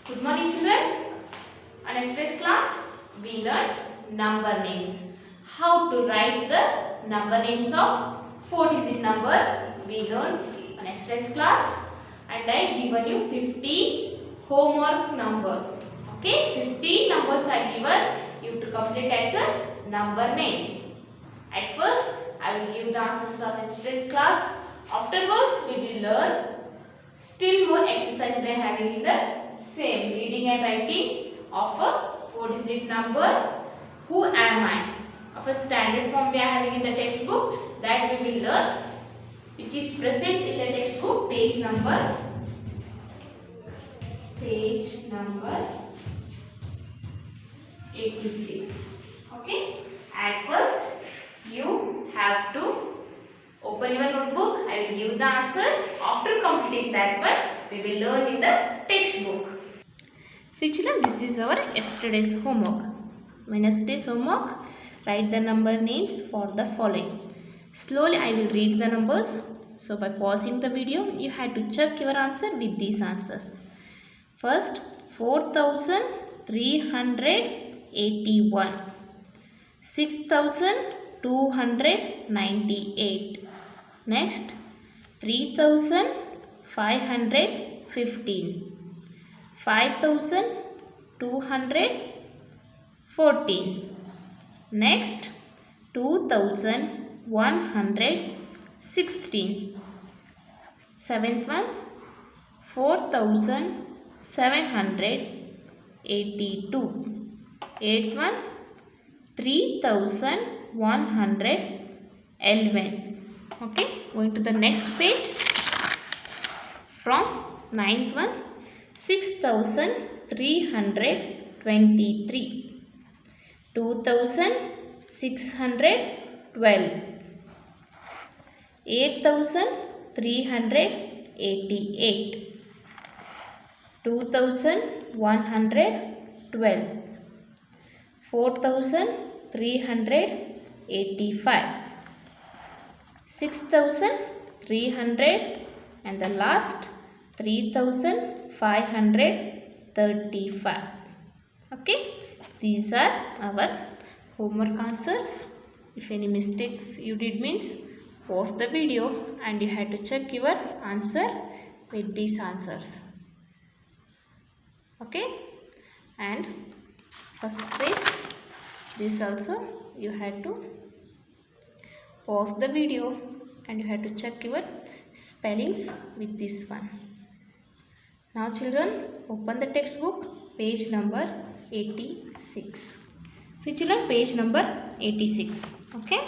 Good morning children. On yesterday's class we learned number names. How to write the number names of 4-digit number we learned on yesterday's class, and I given you 50 homework numbers. Okay, 50 numbers I given you to complete as a number names. At first I will give the answers of yesterday's class. Afterwards we will learn still more exercise by having in the same reading and writing of a 4-digit number. Who am I? Of a standard form we are having in the textbook, that we will learn, which is present in the textbook, page number 86. Okay. At first you have to open your notebook. I will give the answer. After completing that one, we will learn in the textbook. See children, this is our yesterday's homework. When yesterday's homework, write the number names for the following. Slowly I will read the numbers. So by pausing the video, you had to check your answer with these answers. First, 4,381, 6,298. Next, 3,515, 5,214. Next, 2,116. Seventh one, 4,782. Eighth one, 3,111. Okay, going to the next page. From ninth one, 6,323, 2,612, 8,388, 2,112, 4,385, 6,300, and the last 3,535. Okay, these are our homework answers. If any mistakes you did means, pause the video and you had to check your answer with these answers. Okay, and first page, this also you had to pause the video and you had to check your spellings with this one. Now children, open the textbook, page number 86. See children, page number 86. Okay,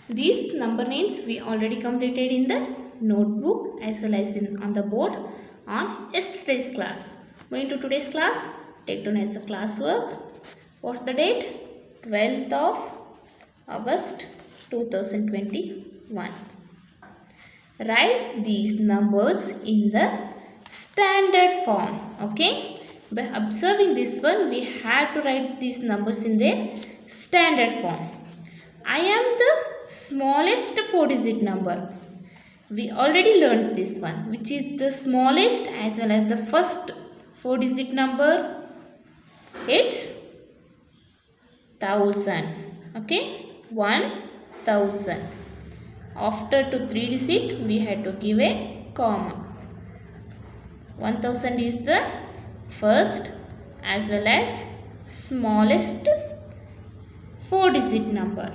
these number names we already completed in the notebook as well as on the board on yesterday's class. Going to today's class, take down as a classwork. What's the date? 12th of August 2021. Write these numbers in the standard form. Okay, by observing this one, we have to write these numbers in their standard form. I am the smallest 4-digit number. We already learned this one, which is the smallest as well as the first 4-digit number. It's 1000. Okay, 1000. After to 3-digit, we had to give a comma. 1000 is the first as well as smallest 4-digit number.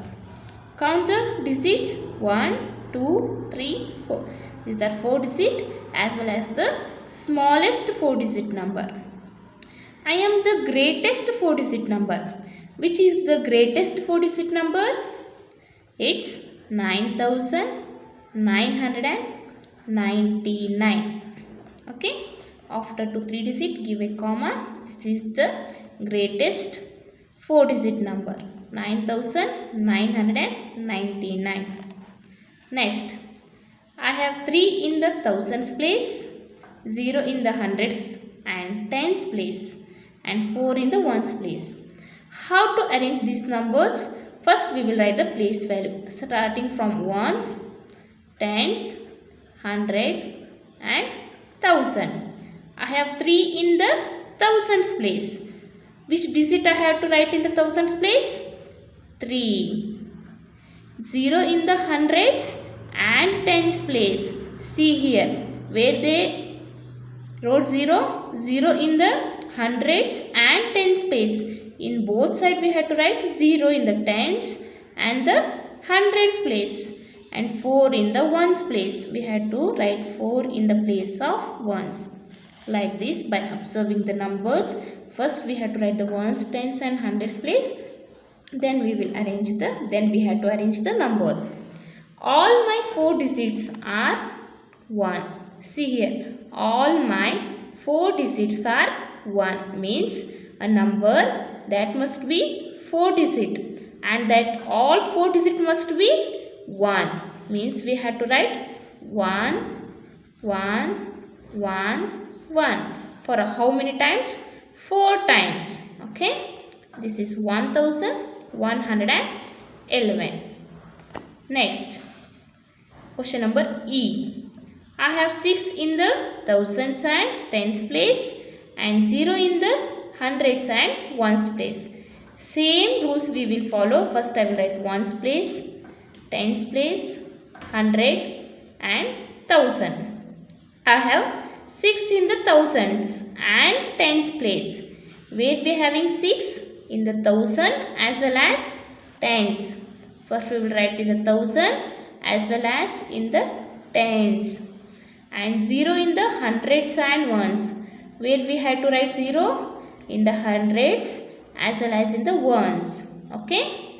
Count the digits 1, 2, 3, 4. These are 4-digit as well as the smallest 4-digit number. I am the greatest 4-digit number. Which is the greatest 4-digit number? It's 9,999. Okay, after 2, 3-digit, give a comma. This is the greatest 4-digit number, 9,999. Next, I have 3 in the thousands place, 0 in the hundreds and tens place, and 4 in the ones place. How to arrange these numbers? First we will write the place value starting from ones, tens, 100 and 1000. I have 3 in the thousands place. Which digit I have to write in the thousands place? 3. 0 in the hundreds and tens place. See here, where they wrote 0, 0 in the hundreds and tens place. In both sides we have to write 0 in the tens and the hundreds place, and 4 in the ones place. We had to write 4 in the place of ones. Like this, by observing the numbers, first we have to write the ones, tens and hundreds place. Then we will arrange then we have to arrange the numbers. All my 4 digits are 1. See here, all my 4 digits are 1, means a number that must be 4 digit, and that all 4 digits must be 1, means we have to write 1 1 1 1 for how many times? 4 times. Okay, this is 1111. Next, question number E. I have 6 in the thousands and tens place and 0 in the hundreds and ones place. Same rules we will follow. First I will write ones place, tens place, hundred and thousand. I have 6 in the thousands and tens place. Where we are having 6? In the thousand as well as tens. First we will write in the thousand as well as in the tens. And 0 in the hundreds and ones. Where we have to write 0? In the hundreds as well as in the ones. Okay?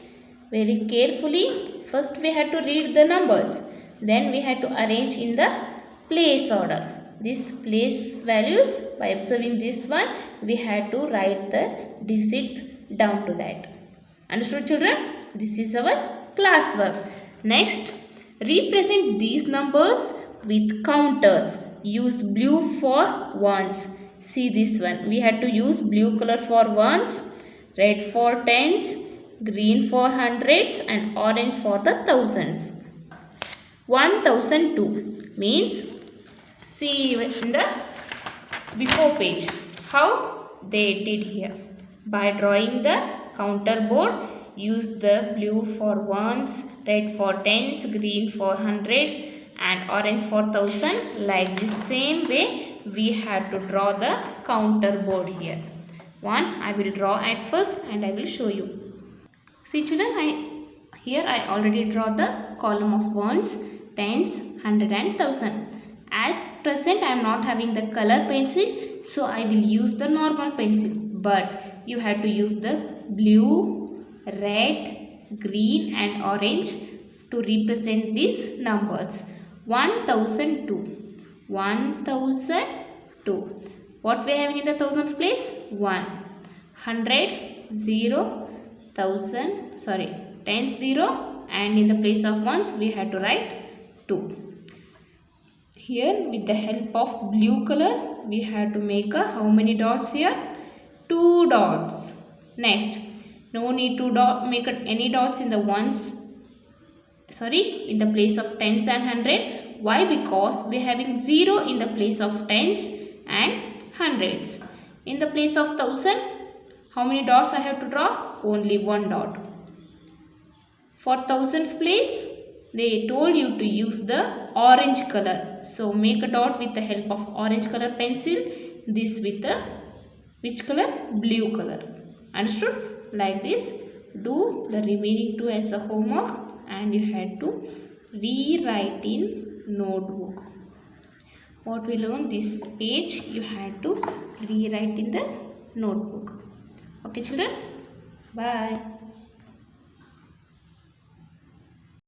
Very carefully. First we have to read the numbers. Then we have to arrange in the place order. This place values, by observing this one, we have to write the digits down to that. Understood, children? This is our class work. Next, represent these numbers with counters. Use blue for ones. See this one. We had to use blue color for ones, red for tens, green for hundreds and orange for the thousands. 1002 means, see in the before page how they did here. By drawing the counter board, use the blue for ones, red for tens, green for hundred and orange for thousand. Like the same way we have to draw the counter board here. One I will draw at first and I will show you. See children, here I already draw the column of ones, tens, hundred and thousand. At present I am not having the color pencil, so I will use the normal pencil. But you have to use the blue, red, green and orange to represent these numbers. 1002. 1002. What we are having in the thousands place? 1. 100, 0, 1000, tens 0, and in the place of ones we have to write 2. Here with the help of blue color we have to make how many dots here? 2 dots. Next, no need to make any dots in the ones, in the place of tens and hundred. Why? Because we are having 0 in the place of tens and hundreds. In the place of thousand, how many dots I have to draw? Only 1 dot. For thousands place, they told you to use the orange color. So make a dot with the help of orange color pencil. This with the which color? Blue color. Understood? Like this. Do the remaining 2 as a homework and you had to rewrite in notebook. What we learned this page you had to rewrite in the notebook. Okay children? Bye.